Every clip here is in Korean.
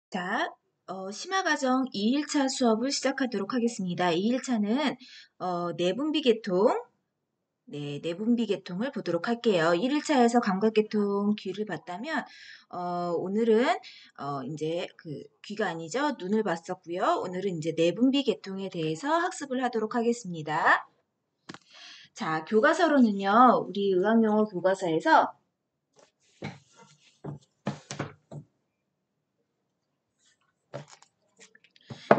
자, 심화과정 2일차 수업을 시작하도록 하겠습니다. 2일차는 내분비계통, 내분비계통을 보도록 할게요. 1일차에서 감각계통 귀를 봤다면, 오늘은 이제 귀가 아니죠. 눈을 봤었고요. 오늘은 이제 내분비계통에 대해서 학습을 하도록 하겠습니다. 자, 교과서로는요. 우리 의학용어 교과서에서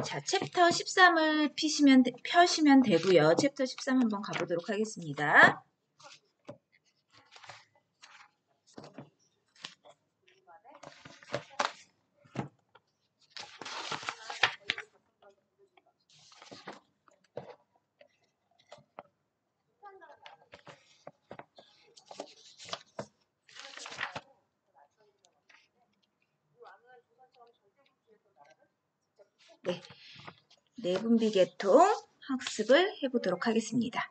자, 챕터 13을 펴시면 되고요. 챕터 13 한번 가보도록 하겠습니다. 네, 내분비계통 학습을 해보도록 하겠습니다.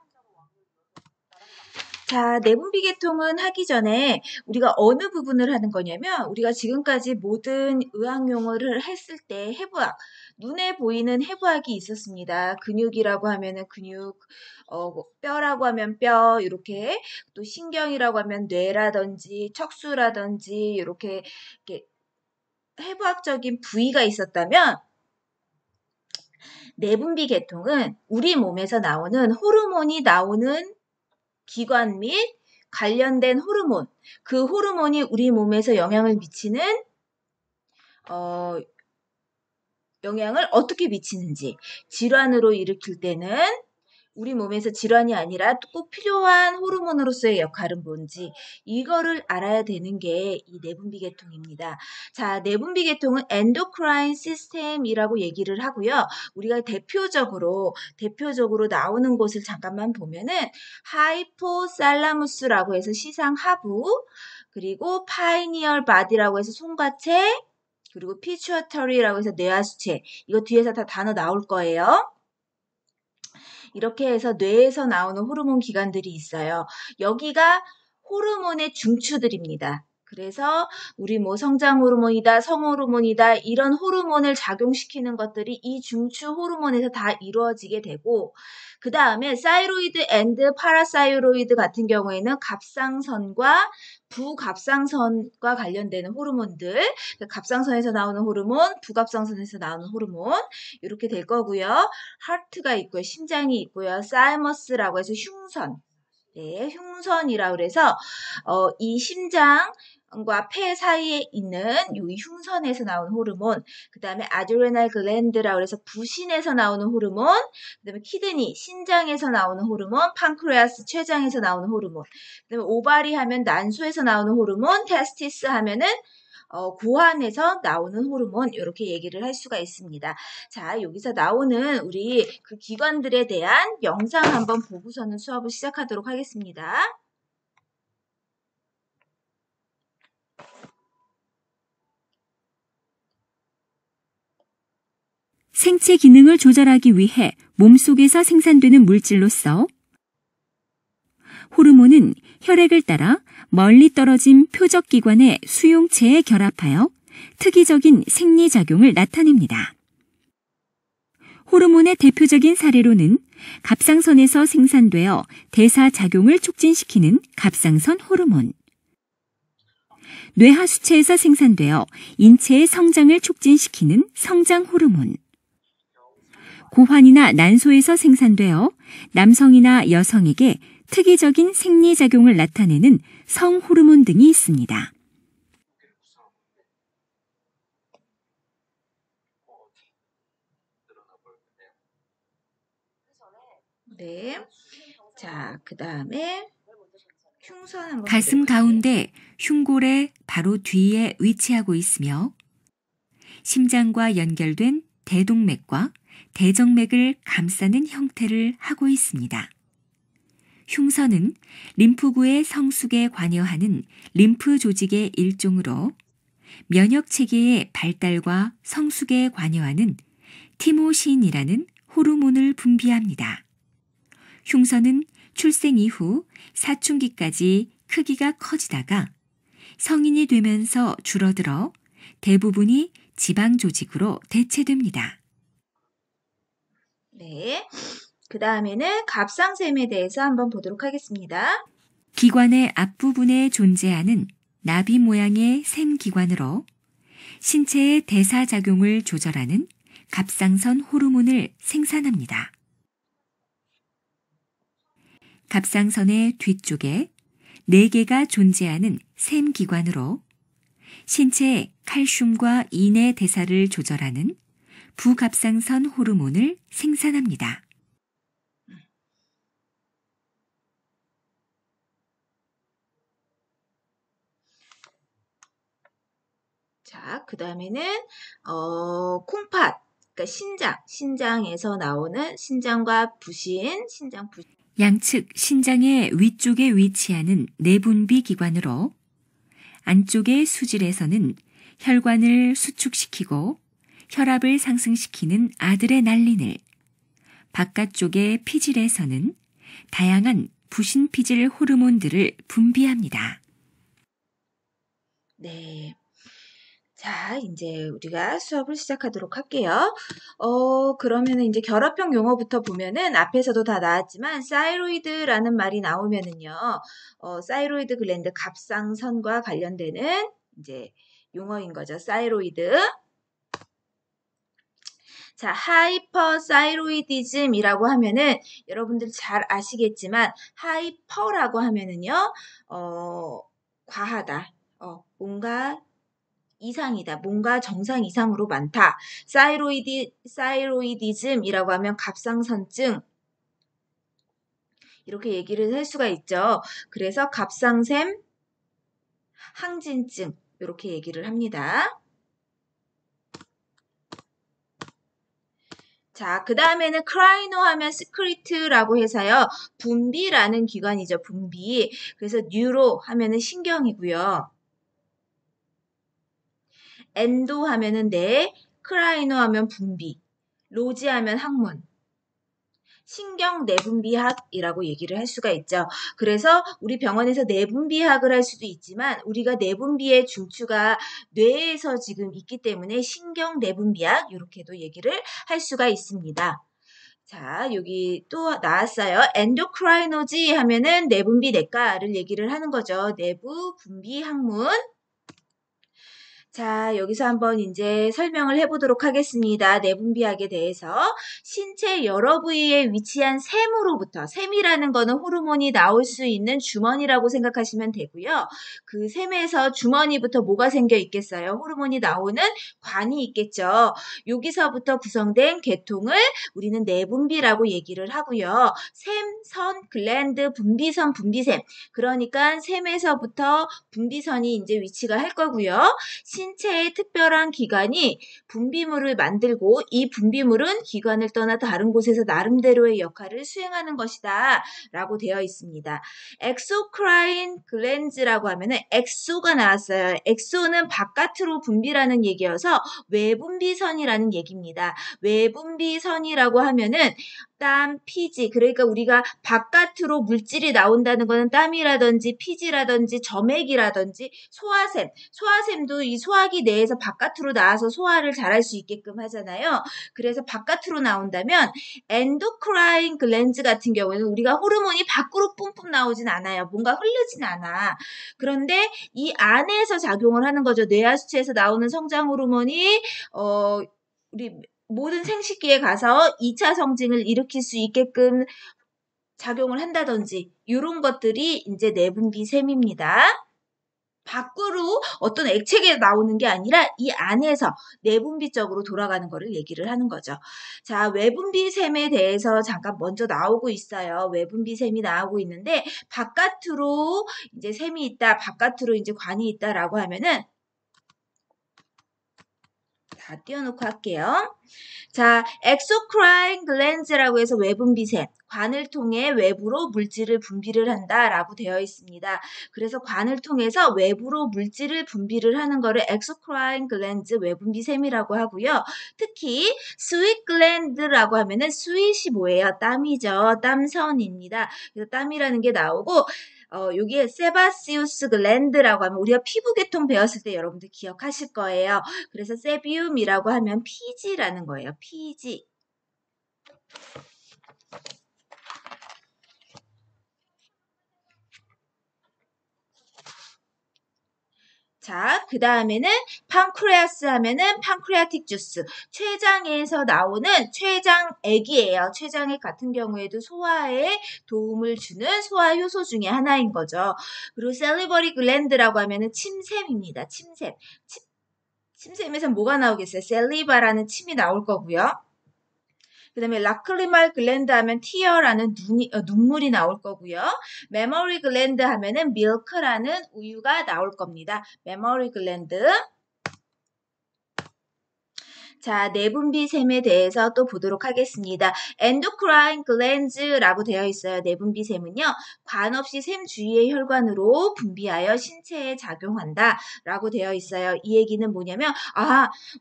자, 내분비계통은 하기 전에 우리가 어느 부분을 하는 거냐면 우리가 지금까지 모든 의학용어를 했을 때 해부학, 눈에 보이는 해부학이 있었습니다. 근육이라고 하면은 근육, 뼈라고 하면 뼈, 이렇게 또 신경이라고 하면 뇌라든지 척수라든지 이렇게 해부학적인 부위가 있었다면 내분비계통은 우리 몸에서 나오는 호르몬이 나오는 기관 및 관련된 호르몬, 그 호르몬이 우리 몸에서 영향을 어떻게 미치는지, 질환으로 일으킬 때는 우리 몸에서 질환이 아니라 꼭 필요한 호르몬으로서의 역할은 뭔지 이거를 알아야 되는 게 이 내분비계통입니다. 자, 내분비계통은 엔도크라인 시스템이라고 얘기를 하고요. 우리가 대표적으로 나오는 곳을 잠깐만 보면은 하이포살라무스라고 해서 시상하부, 그리고 파이니얼 바디라고 해서 송과체, 그리고 피추어터리라고 해서 뇌하수체. 이거 뒤에서 다 단어 나올 거예요. 이렇게 해서 뇌에서 나오는 호르몬 기관들이 있어요. 여기가 호르몬의 중추들입니다. 그래서 우리 뭐 성장 호르몬이다, 성호르몬이다 이런 호르몬을 작용시키는 것들이 이 중추 호르몬에서 다 이루어지게 되고 그 다음에 사이로이드 앤드 파라사이로이드 같은 경우에는 갑상선과 부갑상선과 관련되는 호르몬들, 갑상선에서 나오는 호르몬, 부갑상선에서 나오는 호르몬 이렇게 될 거고요. 하트가 있고요. 심장이 있고요. 사이머스라고 해서 흉선. 네, 흉선이라고 그래서 이 심장과 폐 사이에 있는 이 흉선에서 나오는 호르몬, 그 다음에 아드레날 글랜드라고 해서 부신에서 나오는 호르몬, 그 다음에 키드니, 신장에서 나오는 호르몬, 판크레아스, 췌장에서 나오는 호르몬, 그 다음에 오바리 하면 난소에서 나오는 호르몬, 테스티스 하면은 고환에서 나오는 호르몬 이렇게 얘기를 할 수가 있습니다. 자, 여기서 나오는 우리 그 기관들에 대한 영상 한번 보고서는 수업을 시작하도록 하겠습니다. 생체 기능을 조절하기 위해 몸속에서 생산되는 물질로서 호르몬은 혈액을 따라 멀리 떨어진 표적기관의 수용체에 결합하여 특이적인 생리작용을 나타냅니다. 호르몬의 대표적인 사례로는 갑상선에서 생산되어 대사작용을 촉진시키는 갑상선 호르몬, 뇌하수체에서 생산되어 인체의 성장을 촉진시키는 성장 호르몬, 고환이나 난소에서 생산되어 남성이나 여성에게 특이적인 생리작용을 나타내는 성호르몬 등이 있습니다. 네. 자, 그 다음에 흉선 한번 가슴 가운데 흉골의 바로 뒤에 위치하고 있으며 심장과 연결된 대동맥과 대정맥을 감싸는 형태를 하고 있습니다. 흉선은 림프구의 성숙에 관여하는 림프 조직의 일종으로 면역 체계의 발달과 성숙에 관여하는 티모신이라는 호르몬을 분비합니다. 흉선은 출생 이후 사춘기까지 크기가 커지다가 성인이 되면서 줄어들어 대부분이 지방 조직으로 대체됩니다. 네. 그 다음에는 갑상샘에 대해서 한번 보도록 하겠습니다. 기관의 앞부분에 존재하는 나비 모양의 샘기관으로 신체의 대사작용을 조절하는 갑상선 호르몬을 생산합니다. 갑상선의 뒤쪽에 4개가 존재하는 샘기관으로 신체의 칼슘과 인의 대사를 조절하는 부갑상선 호르몬을 생산합니다. 자, 그 다음에는 콩팥, 그러니까 신장에서 나오는 신장과 부신, 양측 신장의 위쪽에 위치하는 내분비 기관으로 안쪽의 수질에서는 혈관을 수축시키고 혈압을 상승시키는 아드레날린을, 바깥쪽의 피질에서는 다양한 부신피질 호르몬들을 분비합니다. 네. 자, 이제 우리가 수업을 시작하도록 할게요. 그러면은 이제 결합형 용어부터 보면은 앞에서도 다 나왔지만 사이로이드라는 말이 나오면은요. 사이로이드 글랜드 갑상선과 관련되는 이제 용어인 거죠. 사이로이드. 자, 하이퍼사이로이디즘이라고 하면은 여러분들 잘 아시겠지만 하이퍼라고 하면은요. 과하다. 뭔가 이상이다. 뭔가 정상 이상으로 많다. 사이로이디즘이라고 하면 갑상선증 이렇게 얘기를 할 수가 있죠. 그래서 갑상샘 항진증 이렇게 얘기를 합니다. 자, 그 다음에는 크라이노 하면 스크리트라고 해서요. 분비라는 기관이죠. 분비. 그래서 뉴로 하면은 신경이고요. 엔도 하면은 뇌, 크라이노 하면 분비, 로지 하면 항문, 신경 내분비학이라고 얘기를 할 수가 있죠. 그래서 우리 병원에서 내분비학을 할 수도 있지만 우리가 내분비의 중추가 뇌에서 지금 있기 때문에 신경 내분비학 이렇게도 얘기를 할 수가 있습니다. 자, 여기 또 나왔어요. 엔도크라이노지 하면은 내분비 내과를 얘기를 하는 거죠. 내부 분비 항문. 자, 여기서 한번 이제 설명을 해보도록 하겠습니다. 내분비학에 대해서. 신체 여러 부위에 위치한 샘으로부터, 샘이라는 거는 호르몬이 나올 수 있는 주머니라고 생각하시면 되고요. 그 샘에서 주머니부터 뭐가 생겨 있겠어요? 호르몬이 나오는 관이 있겠죠. 여기서부터 구성된 계통을 우리는 내분비라고 얘기를 하고요. 샘, 선, 글랜드, 분비선, 분비샘. 그러니까 샘에서부터 분비선이 이제 위치가 할 거고요. 신체의 특별한 기관이 분비물을 만들고 이 분비물은 기관을 떠나 다른 곳에서 나름대로의 역할을 수행하는 것이다 라고 되어 있습니다. 엑소크라인 글랜즈라고 하면은 엑소가 나왔어요. 엑소는 바깥으로 분비라는 얘기여서 외분비선이라는 얘기입니다. 외분비선이라고 하면은 땀, 피지, 그러니까 우리가 바깥으로 물질이 나온다는 거는 땀이라든지 피지라든지 점액이라든지 소화샘도 이 소화기 내에서 바깥으로 나와서 소화를 잘할 수 있게끔 하잖아요. 그래서 바깥으로 나온다면 엔도크라인 글랜즈 같은 경우에는 우리가 호르몬이 밖으로 뿜뿜 나오진 않아요. 뭔가 흐르진 않아. 그런데 이 안에서 작용을 하는 거죠. 뇌하수체에서 나오는 성장 호르몬이 우리 모든 생식기에 가서 2차 성징을 일으킬 수 있게끔 작용을 한다든지 이런 것들이 이제 내분비샘입니다. 밖으로 어떤 액체가 나오는 게 아니라 이 안에서 내분비적으로 돌아가는 거를 얘기를 하는 거죠. 자, 외분비샘에 대해서 잠깐 먼저 나오고 있어요. 외분비샘이 나오고 있는데 바깥으로 이제 샘이 있다, 바깥으로 이제 관이 있다라고 하면은 다 띄워놓고 할게요. 자, 엑소크라인 글랜즈라고 해서 외분비샘, 관을 통해 외부로 물질을 분비를 한다라고 되어 있습니다. 그래서 관을 통해서 외부로 물질을 분비를 하는 거를 엑소크라인 글랜즈 외분비샘이라고 하고요. 특히 스윗 글랜드라고 하면은 스윗이 뭐예요? 땀이죠. 땀선입니다. 그래서 땀이라는 게 나오고 여기에 세바시우스 글랜드라고 하면 우리가 피부계통 배웠을 때 여러분들 기억하실 거예요. 그래서 세비움이라고 하면 피지라는 거예요. 피지. 자, 그 다음에는 판크레아스 하면은 판크레아틱 주스. 췌장에서 나오는 췌장액이에요. 췌장액 같은 경우에도 소화에 도움을 주는 소화 효소 중에 하나인 거죠. 그리고 셀리버리 글랜드라고 하면은 침샘입니다. 침샘. 침샘에서 뭐가 나오겠어요? 셀리바라는 침이 나올 거고요. 그 다음에 라크리말 글랜드 하면 티어라는 눈물이 나올 거고요. 메모리 글랜드 하면은 밀크라는 우유가 나올 겁니다. 메모리 글랜드. 자, 내분비샘에 대해서 또 보도록 하겠습니다. 엔도크라인 글랜즈라고 되어 있어요. 내분비샘은요. 관없이 샘 주위의 혈관으로 분비하여 신체에 작용한다 라고 되어 있어요. 이 얘기는 뭐냐면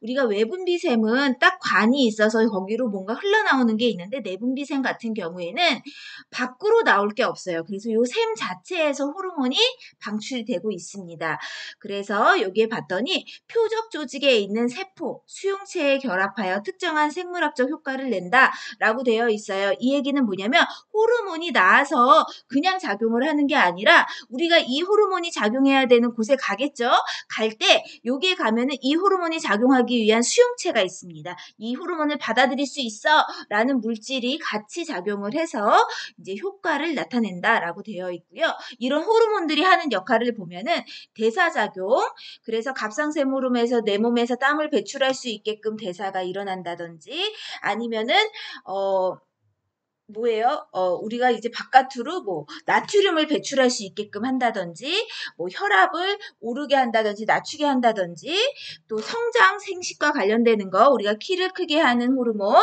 우리가 외분비샘은 딱 관이 있어서 거기로 뭔가 흘러나오는 게 있는데 내분비샘 같은 경우에는 밖으로 나올 게 없어요. 그래서 이 샘 자체에서 호르몬이 방출되고 있습니다. 그래서 여기에 봤더니 표적 조직에 있는 세포, 수용체에 결합하여 특정한 생물학적 효과를 낸다라고 되어 있어요. 이 얘기는 뭐냐면 호르몬이 나와서 그냥 작용을 하는 게 아니라 우리가 이 호르몬이 작용해야 되는 곳에 가겠죠. 갈 때 여기에 가면은 이 호르몬이 작용하기 위한 수용체가 있습니다. 이 호르몬을 받아들일 수 있어라는 물질이 같이 작용을 해서 이제 효과를 나타낸다라고 되어 있고요. 이런 호르몬들이 하는 역할을 보면은 대사작용, 그래서 갑상샘 호르몬에서 내 몸에서 땀을 배출할 수 있게끔 대사가 일어난다든지 아니면은 우리가 이제 바깥으로 나트륨을 배출할 수 있게끔 한다든지, 혈압을 오르게 한다든지, 낮추게 한다든지, 또 성장, 생식과 관련되는 거, 우리가 키를 크게 하는 호르몬,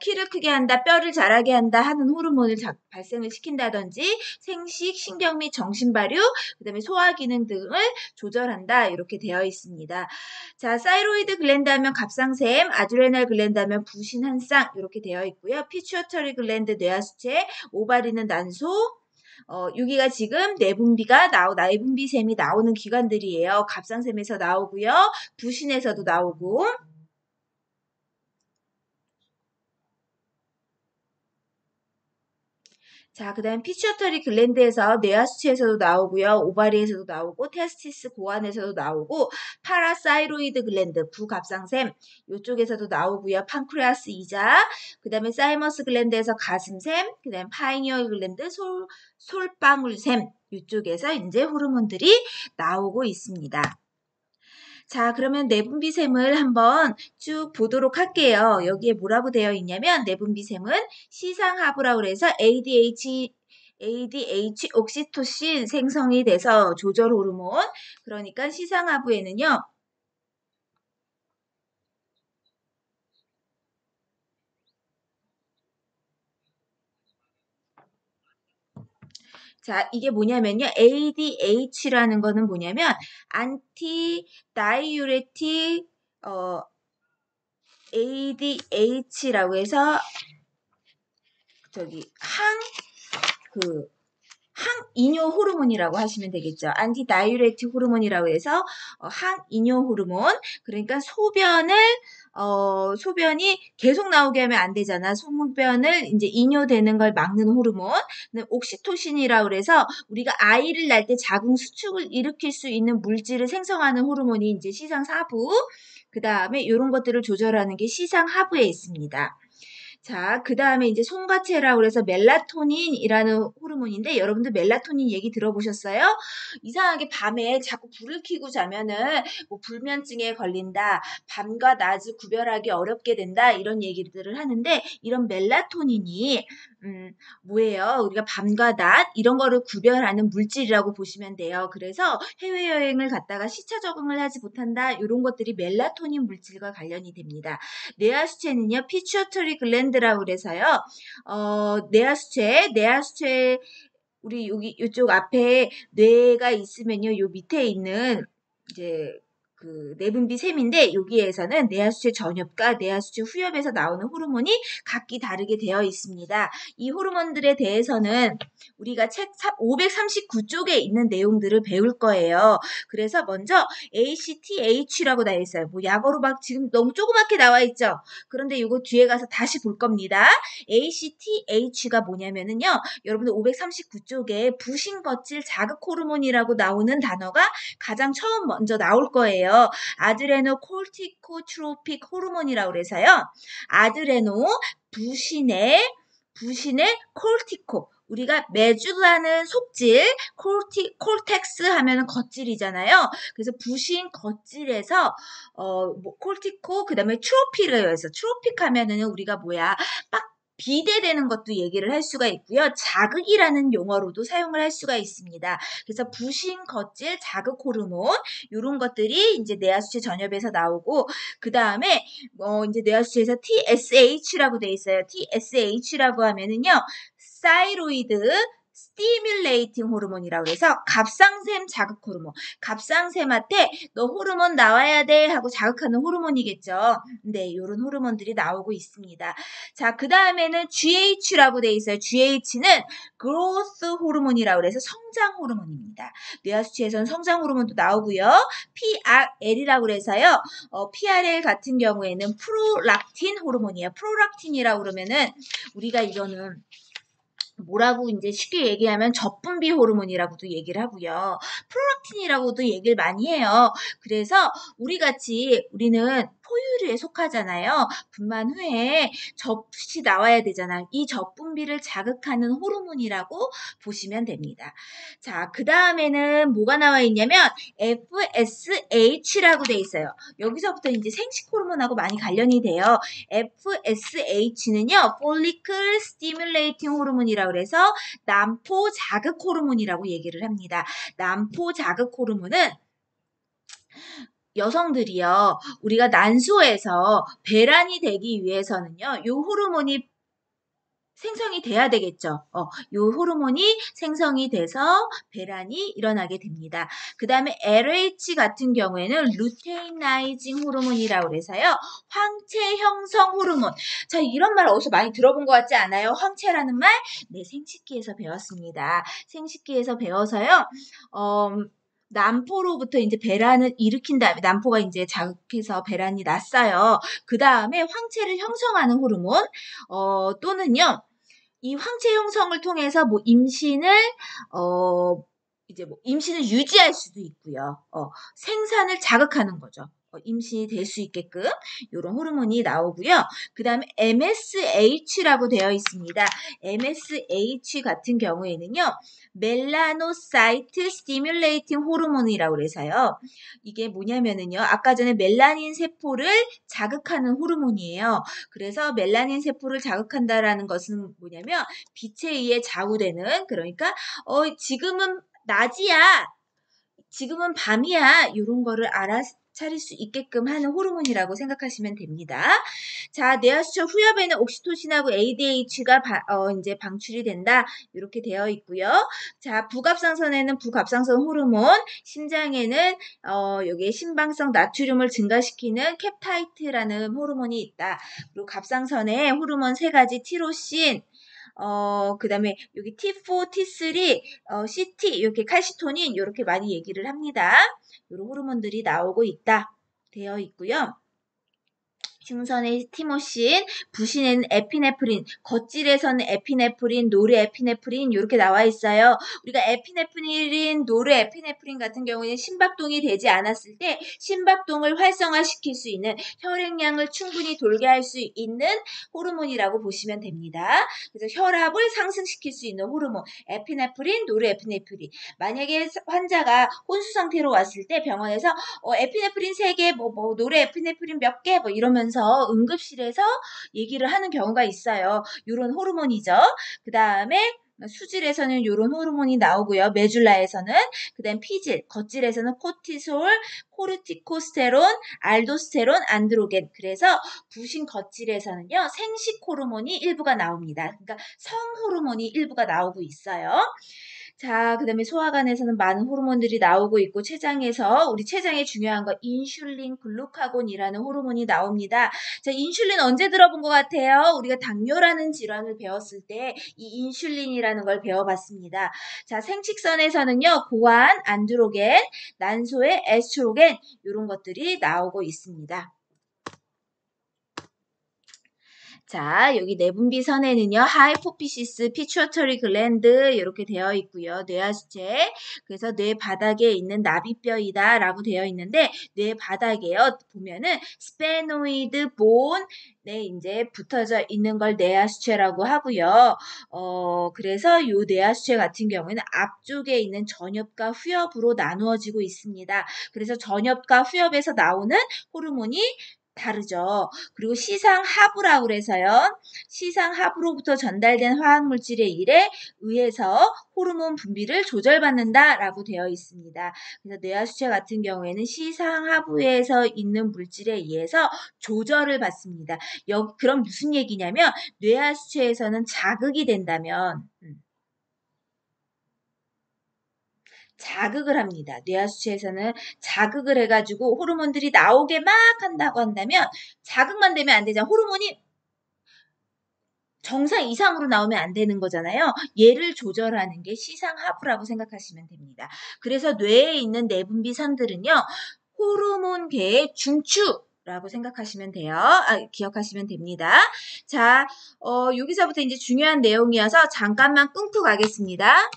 키를 크게 한다, 뼈를 자라게 한다 하는 호르몬을 발생을 시킨다든지, 생식, 신경 및 정신 발육, 그 다음에 소화 기능 등을 조절한다, 이렇게 되어 있습니다. 자, 사이로이드 글랜드 하면 갑상샘, 아드레날 글랜드 하면 부신 한 쌍, 이렇게 되어 있고요. 피추어터리 글랜드 뇌하수체, 오바리는 난소, 여기가 지금 내분비샘이 나오는 기관들이에요. 갑상샘에서 나오고요. 부신에서도 나오고. 자, 그 다음 피추어터리 글랜드에서 뇌하수체에서도 나오고요. 오바리에서도 나오고 테스티스 고환에서도 나오고 파라사이로이드 글랜드 부갑상샘 이쪽에서도 나오고요. 판크레아스 이자 그 다음에 사이머스 글랜드에서 가슴샘 그 다음에 파이니얼 글랜드 솔방울샘 이쪽에서 이제 호르몬들이 나오고 있습니다. 자, 그러면 내분비샘을 한번 쭉 보도록 할게요. 여기에 뭐라고 되어 있냐면 내분비샘은 시상하부라고 해서 ADH 옥시토신 생성이 돼서 조절 호르몬. 그러니까 시상하부에는요. 자, 이게 뭐냐면요. ADH라는 거는 뭐냐면 안티 다이유레틱 ADH라고 해서 항이뇨 호르몬이라고 하시면 되겠죠. 안티다이유레틱 호르몬이라고 해서 항이뇨 호르몬. 그러니까 소변이 계속 나오게 하면 안 되잖아. 소변을 이제 이뇨되는 걸 막는 호르몬. 옥시토신이라고 그래서 우리가 아이를 낳을 때 자궁 수축을 일으킬 수 있는 물질을 생성하는 호르몬이 이제 시상사부. 그 다음에 이런 것들을 조절하는 게 시상하부에 있습니다. 자, 그 다음에 이제 송가체라고 해서 멜라토닌이라는 호르몬인데 여러분들 멜라토닌 얘기 들어보셨어요? 이상하게 밤에 자꾸 불을 켜고 자면은 불면증에 걸린다, 밤과 낮을 구별하기 어렵게 된다 이런 얘기들을 하는데 이런 멜라토닌이 뭐예요? 우리가 밤과 낮 이런 거를 구별하는 물질이라고 보시면 돼요. 그래서 해외여행을 갔다가 시차 적응을 하지 못한다 이런 것들이 멜라토닌 물질과 관련이 됩니다. 뇌하수체는요. 피추어터리 글랜드라고 그래서요. 뇌하수체 우리 이쪽 앞에 뇌가 있으면요. 요 밑에 있는 이제 그 내분비 셈인데 여기에서는 내하수체 전엽과 내하수체 후엽에서 나오는 호르몬이 각기 다르게 되어 있습니다. 이 호르몬들에 대해서는 우리가 책 539쪽에 있는 내용들을 배울 거예요. 그래서 먼저 ACTH라고 나와 있어요. 뭐 약어로 막 지금 너무 조그맣게 나와 있죠. 그런데 이거 뒤에 가서 다시 볼 겁니다. ACTH가 뭐냐면은요. 여러분들 539쪽에 부신거칠 자극 호르몬이라고 나오는 단어가 가장 처음 먼저 나올 거예요. 아드레노 콜티코트로픽 호르몬이라고 그래서요. 아드레노 부신의 콜티코 우리가 메줄라는 속질 콜텍스 하면은 겉질이잖아요. 그래서 부신 겉질에서 뭐 콜티코 그다음에 트로피를 해서 트로픽 하면은 우리가 뭐야 빡 비대되는 것도 얘기를 할 수가 있고요. 자극이라는 용어로도 사용을 할 수가 있습니다. 그래서 부신, 겉질, 자극 호르몬 이런 것들이 이제 내하수체 전엽에서 나오고 그 다음에 이제 내하수체에서 TSH라고 돼 있어요. TSH라고 하면은요. 사이로이드 스티뮬레이팅 호르몬이라고 해서 갑상샘 자극 호르몬. 갑상샘한테 너 호르몬 나와야 돼 하고 자극하는 호르몬이겠죠. 네, 이런 호르몬들이 나오고 있습니다. 자, 그 다음에는 GH라고 돼 있어요. GH는 growth 호르몬이라고 해서 성장 호르몬입니다. 뇌하수체에서는 성장 호르몬도 나오고요. PRL이라고 해서요. PRL 같은 경우에는 프로락틴 호르몬이에요. 프로락틴이라고 그러면은 우리가 이거는 뭐라고 이제 쉽게 얘기하면 젖분비 호르몬이라고도 얘기를 하고요. 프로락틴이라고도 얘기를 많이 해요. 그래서 우리는 포유류에 속하잖아요. 분만 후에 젖이 나와야 되잖아요. 이 젖분비를 자극하는 호르몬이라고 보시면 됩니다. 자, 그 다음에는 뭐가 나와 있냐면 FSH라고 돼 있어요. 여기서부터 이제 생식 호르몬하고 많이 관련이 돼요. FSH는요, Follicle Stimulating 호르몬이라고 그래서 난포 자극 호르몬이라고 얘기를 합니다. 난포 자극 호르몬은 여성들이요, 우리가 난소에서 배란이 되기 위해서는요, 이 호르몬이 생성이 돼야 되겠죠. 요 호르몬이 생성이 돼서 배란이 일어나게 됩니다. 그 다음에 LH 같은 경우에는 루테이나이징 호르몬이라고 해서요. 황체 형성 호르몬. 자, 이런 말 어디서 많이 들어본 것 같지 않아요? 황체라는 말? 네, 생식기에서 배웠습니다. 생식기에서 배워서요. 난포로부터 이제 배란을 일으킨 다음에 난포가 이제 자극해서 배란이 났어요. 그 다음에 황체를 형성하는 호르몬 또는요. 이 황체 형성을 통해서 뭐 임신을 유지할 수도 있고요. 생산을 자극하는 거죠. 임신이 될 수 있게끔 이런 호르몬이 나오고요. 그 다음에 MSH라고 되어 있습니다. MSH 같은 경우에는요. 멜라노사이트 스티뮬레이팅 호르몬이라고 그래서요. 이게 뭐냐면은요. 아까 전에 멜라닌 세포를 자극하는 호르몬이에요. 그래서 멜라닌 세포를 자극한다라는 것은 뭐냐면 빛에 의해 좌우되는 그러니까 지금은 낮이야. 지금은 밤이야. 이런 거를 알아차릴 수 있게끔 하는 호르몬이라고 생각하시면 됩니다. 자, 뇌하수체 후엽에는 옥시토신하고 ADH가 이제 방출이 된다. 이렇게 되어 있고요. 자, 부갑상선에는 부갑상선 호르몬, 심장에는 여기에 심방성 나트륨을 증가시키는 캡타이트라는 호르몬이 있다. 그리고 갑상선에 호르몬 3가지 티로신, 그 다음에 여기 T4, T3, CT, 이렇게 칼시토닌, 이렇게 많이 얘기를 합니다. 이런 호르몬들이 나오고 있다. 되어 있고요. 흉선의 티모신, 부신에는 에피네프린, 겉질에서는 에피네프린, 노르에피네프린 이렇게 나와 있어요. 우리가 에피네프린, 노르에피네프린 같은 경우에는 심박동이 되지 않았을 때 심박동을 활성화시킬 수 있는 혈액량을 충분히 돌게 할 수 있는 호르몬이라고 보시면 됩니다. 그래서 혈압을 상승시킬 수 있는 호르몬, 에피네프린, 노르에피네프린. 만약에 환자가 혼수 상태로 왔을 때 병원에서 에피네프린 3개, 노르에피네프린 몇 개, 이러면서 응급실에서 얘기를 하는 경우가 있어요. 이런 호르몬이죠. 그 다음에 수질에서는 이런 호르몬이 나오고요. 메줄라에서는 그 다음 피질, 겉질에서는 코티솔, 코르티코스테론, 알도스테론, 안드로겐. 그래서 부신 겉질에서는요. 생식 호르몬이 일부가 나옵니다. 그러니까 성 호르몬이 일부가 나오고 있어요. 자, 그 다음에 소화관에서는 많은 호르몬들이 나오고 있고 췌장에서 우리 췌장에 중요한 거 인슐린, 글루카곤이라는 호르몬이 나옵니다. 자, 인슐린 언제 들어본 것 같아요? 우리가 당뇨라는 질환을 배웠을 때 이 인슐린이라는 걸 배워봤습니다. 자, 생식선에서는요, 고안, 안드로겐, 난소의 에스트로겐 이런 것들이 나오고 있습니다. 자, 여기 내분비선에는요, 하이포피시스, 피추어터리 글랜드 이렇게 되어 있고요. 뇌하수체. 그래서 뇌 바닥에 있는 나비뼈이다 라고 되어 있는데 뇌 바닥에요. 보면은 스페노이드 본에 이제 붙어져 있는 걸 뇌하수체라고 하고요. 그래서 요 뇌하수체 같은 경우에는 앞쪽에 있는 전엽과 후엽으로 나누어지고 있습니다. 그래서 전엽과 후엽에서 나오는 호르몬이 다르죠. 그리고 시상하부라고 그래서요. 시상하부로부터 전달된 화학물질에 의해서 호르몬 분비를 조절받는다라고 되어 있습니다. 그래서 뇌하수체 같은 경우에는 시상하부에서 있는 물질에 의해서 조절을 받습니다. 그럼 무슨 얘기냐면 뇌하수체에서는 자극이 된다면 자극을 합니다. 뇌하수체에서는 자극을 해가지고 호르몬들이 나오게 막 한다고 한다면 자극만 되면 안 되잖아요. 호르몬이 정상 이상으로 나오면 안 되는 거잖아요. 얘를 조절하는 게 시상하부라고 생각하시면 됩니다. 그래서 뇌에 있는 내분비선들은요. 호르몬계의 중추라고 생각하시면 돼요. 기억하시면 됩니다. 자, 여기서부터 이제 중요한 내용이어서 잠깐만 끊고 가겠습니다.